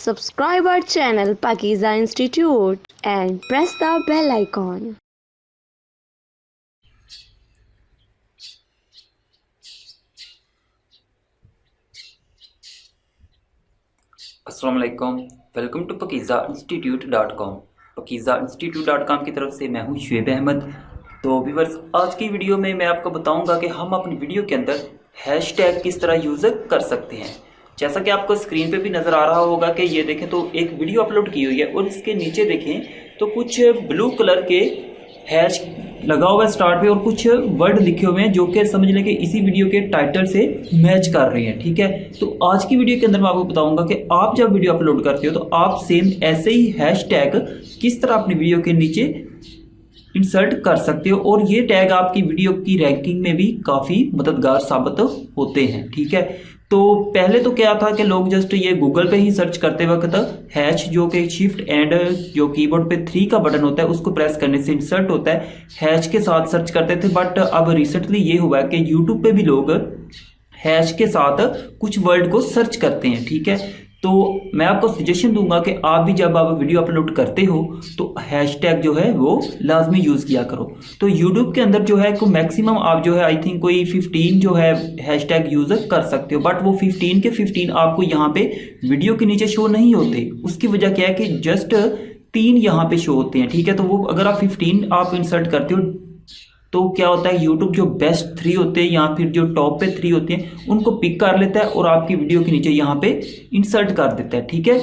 subscribe our channel Pakiza Institute and press the bell icon. अस्सलाम वालेकुम, welcome to pakizainstitute.com। pakizainstitute.com की तरफ से मैं हूं शुएब अहमद। तो व्यूअर्स, आज की वीडियो में मैं आपको बताऊंगा कि हम अपनी वीडियो के अंदर हैशटैग किस तरह यूज़ कर सकते हैं। जैसा कि आपको स्क्रीन पे भी नज़र आ रहा होगा कि ये देखें तो एक वीडियो अपलोड की हुई है और इसके नीचे देखें तो कुछ ब्लू कलर के हैश लगा हुआ है स्टार्ट पे और कुछ वर्ड लिखे हुए हैं जो कि समझ लें कि इसी वीडियो के टाइटल से मैच कर रहे हैं। ठीक है, तो आज की वीडियो के अंदर मैं आपको बताऊंगा कि आप जब वीडियो अपलोड करते हो तो आप सेम ऐसे ही हैशटैग किस तरह अपनी वीडियो के नीचे इंसर्ट कर सकते हो और ये टैग आपकी वीडियो की रैंकिंग में भी काफ़ी मददगार साबित होते हैं। ठीक है, तो पहले तो क्या था कि लोग जस्ट ये गूगल पे ही सर्च करते वक्त हैश जो कि शिफ्ट एंड जो कीबोर्ड पे 3 का बटन होता है उसको प्रेस करने से इंसर्ट होता है, हैश के साथ सर्च करते थे। बट अब रिसेंटली ये हुआ है कि यूट्यूब पे भी लोग हैश के साथ कुछ वर्ड को सर्च करते हैं। ठीक है, तो मैं आपको सजेशन दूंगा कि आप भी जब आप वीडियो अपलोड करते हो तो हैशटैग जो है वो लाजमी यूज़ किया करो। तो यूट्यूब के अंदर जो है को मैक्सिमम आप जो है आई थिंक कोई 15 जो है हैशटैग यूज़ कर सकते हो। बट वो 15 के 15 आपको यहाँ पे वीडियो के नीचे शो नहीं होते। उसकी वजह क्या है कि जस्ट 3 यहाँ पे शो होते हैं। ठीक है, तो वो अगर आप 15 आप इंसर्ट करते हो तो क्या होता है, यूट्यूब जो बेस्ट 3 होते हैं या फिर जो टॉप पे 3 होते हैं उनको पिक कर लेता है और आपकी वीडियो के नीचे यहाँ पे इंसर्ट कर देता है। ठीक है,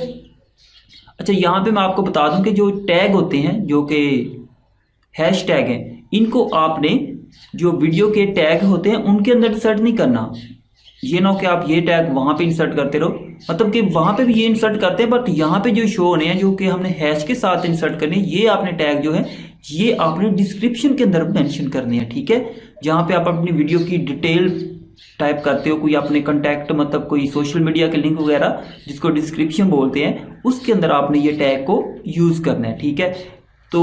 अच्छा यहाँ पे मैं आपको बता दूं कि जो टैग होते हैं जो कि हैश टैग हैं इनको आपने जो वीडियो के टैग होते हैं उनके अंदर इंसर्ट नहीं करना। ये ना हो कि आप ये टैग वहां पे इंसर्ट करते रहो, मतलब कि वहां पे भी ये इंसर्ट करते हैं बट यहाँ पे जो शो होने हैं जो कि हमने हैश के साथ इंसर्ट करने, ये आपने टैग जो है ये आपने डिस्क्रिप्शन के अंदर मेंशन करने हैं। ठीक है, जहां पे आप अपनी वीडियो की डिटेल टाइप करते हो, कोई अपने कॉन्टैक्ट मतलब कोई सोशल मीडिया के लिंक वगैरह जिसको डिस्क्रिप्शन बोलते हैं, उसके अंदर आपने ये टैग को यूज करना है। ठीक है, तो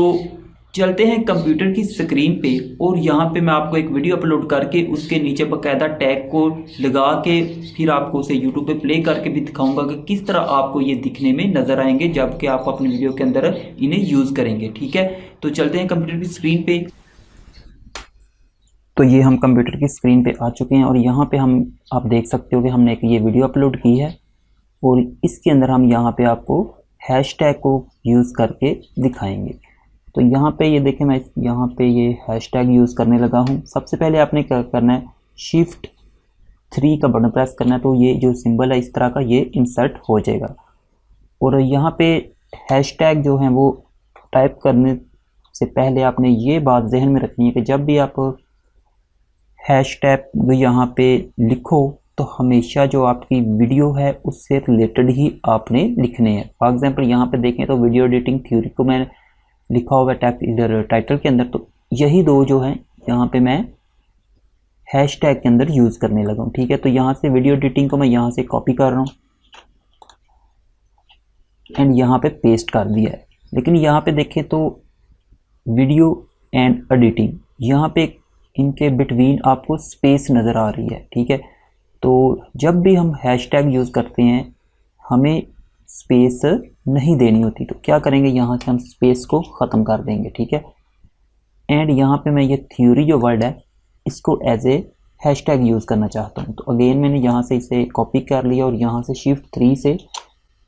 चलते हैं कंप्यूटर की स्क्रीन पे और यहाँ पे मैं आपको एक वीडियो अपलोड करके उसके नीचे बाकायदा टैग को लगा के फिर आपको उसे यूट्यूब पे प्ले करके भी दिखाऊंगा कि किस तरह आपको ये दिखने में नजर आएंगे जबकि आप अपनी वीडियो के अंदर इन्हें यूज करेंगे। ठीक है, तो चलते हैं कंप्यूटर की स्क्रीन पे। तो ये हम कंप्यूटर की स्क्रीन पे आ चुके हैं और यहाँ पे हम आप देख सकते हो कि हमने एक ये वीडियो अपलोड की है और इसके अंदर हम यहाँ पे आपको हैश टैग को यूज़ करके दिखाएंगे। तो यहाँ पे ये देखें, मैं यहाँ पे ये हैशटैग यूज़ करने लगा हूँ। सबसे पहले आपने क्या करना है, शिफ्ट 3 का बटन प्रेस करना है तो ये जो सिंबल है इस तरह का ये इंसर्ट हो जाएगा। और यहाँ पे हैशटैग जो है वो टाइप करने से पहले आपने ये बात जहन में रखनी है कि जब भी आप हैशटैग यहाँ पे लिखो तो हमेशा जो आपकी वीडियो है उससे रिलेटेड ही आपने लिखने हैं। फॉर एग्जाम्पल यहाँ पे देखें तो वीडियो एडिटिंग थ्योरी को मैं लिखा हुआ है इधर टाइटल के अंदर, तो यही 2 जो हैं यहाँ पे मैं हैशटैग के अंदर यूज़ करने लगा हूँ। ठीक है, तो यहाँ से वीडियो एडिटिंग को मैं यहाँ से कॉपी कर रहा हूँ एंड यहाँ पे पेस्ट कर दिया है। लेकिन यहाँ पे देखें तो वीडियो एंड एडिटिंग यहाँ पे इनके बिटवीन आपको स्पेस नज़र आ रही है। ठीक है, तो जब भी हम हैशटैग यूज़ करते हैं हमें स्पेस नहीं देनी होती, तो क्या करेंगे यहाँ से हम स्पेस को ख़त्म कर देंगे। ठीक है, एंड यहाँ पे मैं ये थ्योरी जो वर्ड है इसको एज ए हैशटैग यूज़ करना चाहता हूँ। तो अगेन मैंने यहाँ से इसे कॉपी कर लिया और यहाँ से शिफ्ट 3 से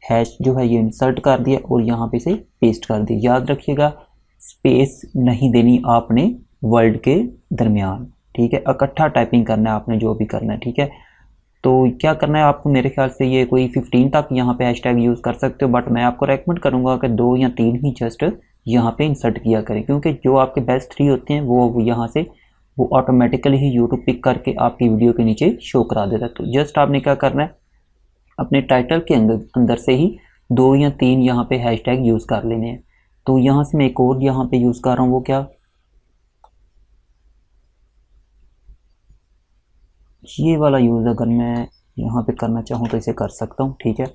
हैश जो है ये इंसर्ट कर दिया और यहाँ पे इसे पेस्ट कर दिया। याद रखिएगा स्पेस नहीं देनी आपने वर्ड के दरमियान। ठीक है, इकट्ठा टाइपिंग करना है आपने जो भी करना है। ठीक है, तो क्या करना है आपको, मेरे ख्याल से ये कोई 15 तक यहाँ पे हैशटैग यूज़ कर सकते हो बट मैं आपको रेकमेंड करूँगा कि 2 या 3 ही जस्ट यहाँ पे इंसर्ट किया करें, क्योंकि जो आपके बेस्ट 3 होते हैं वो यहाँ से वो ऑटोमेटिकली ही यूट्यूब पिक करके आपकी वीडियो के नीचे शो करा देता है। तो जस्ट आपने क्या करना है, अपने टाइटल के अंदर से ही 2 या 3 यहाँ पे हैशटैग यूज़ कर लेने हैं। तो यहाँ से मैं एक और यहाँ पे यूज़ कर रहा हूँ, वो क्या, ये वाला यूज़ अगर मैं यहाँ पे करना चाहूँ तो इसे कर सकता हूँ। ठीक है,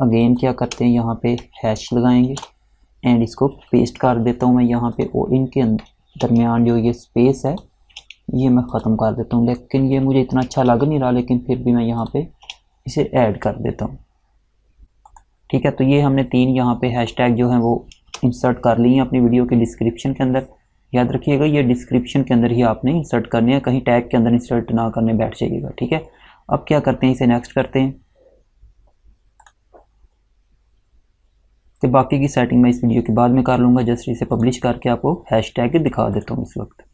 अगेन क्या करते हैं यहाँ पे हैश लगाएंगे एंड इसको पेस्ट कर देता हूँ मैं यहाँ पे और इनके दरमियान जो ये स्पेस है ये मैं ख़त्म कर देता हूँ। लेकिन ये मुझे इतना अच्छा लग नहीं रहा, लेकिन फिर भी मैं यहाँ पे इसे ऐड कर देता हूँ। ठीक है, तो ये हमने 3 यहाँ पे हैशटैग जो हैं वो इंसर्ट कर लिए हैं अपनी वीडियो के डिस्क्रिप्शन के अंदर। याद रखिएगा ये डिस्क्रिप्शन के अंदर ही आपने इंसर्ट करने हैं, कहीं टैग के अंदर इंसर्ट ना करने बैठ जाइएगा। ठीक है, अब क्या करते हैं, इसे नेक्स्ट करते हैं। तो बाकी की सेटिंग मैं इस वीडियो के बाद में कर लूँगा, जस्ट इसे पब्लिश करके आपको हैशटैग दिखा देता हूँ। इस वक्त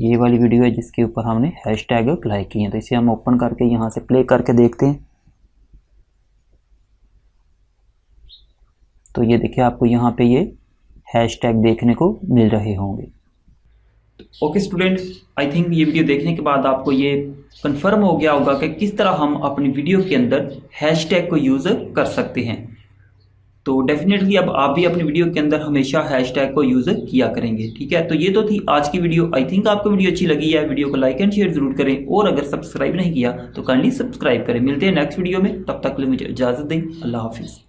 ये वाली वीडियो है जिसके ऊपर हमने हैशटैग अप्लाई किए हैं, तो इसे हम ओपन करके यहाँ से प्ले करके देखते हैं। तो ये देखिए आपको यहाँ पे ये हैशटैग देखने को मिल रहे होंगे। ओके स्टूडेंट, आई थिंक ये वीडियो देखने के बाद आपको ये कंफर्म हो गया होगा कि किस तरह हम अपनी वीडियो के अंदर हैशटैग को यूज़ कर सकते हैं। तो डेफिनेटली अब आप भी अपनी वीडियो के अंदर हमेशा हैशटैग को यूज़ किया करेंगे। ठीक है, तो ये तो थी आज की वीडियो। आई थिंक आपको वीडियो अच्छी लगी है। वीडियो को लाइक एंड शेयर जरूर करें, और अगर सब्सक्राइब नहीं किया तो काइंडली सब्सक्राइब करें। मिलते हैं नेक्स्ट वीडियो में, तब तक के लिए मुझे इजाज़त दें। अल्लाह हाफिज़।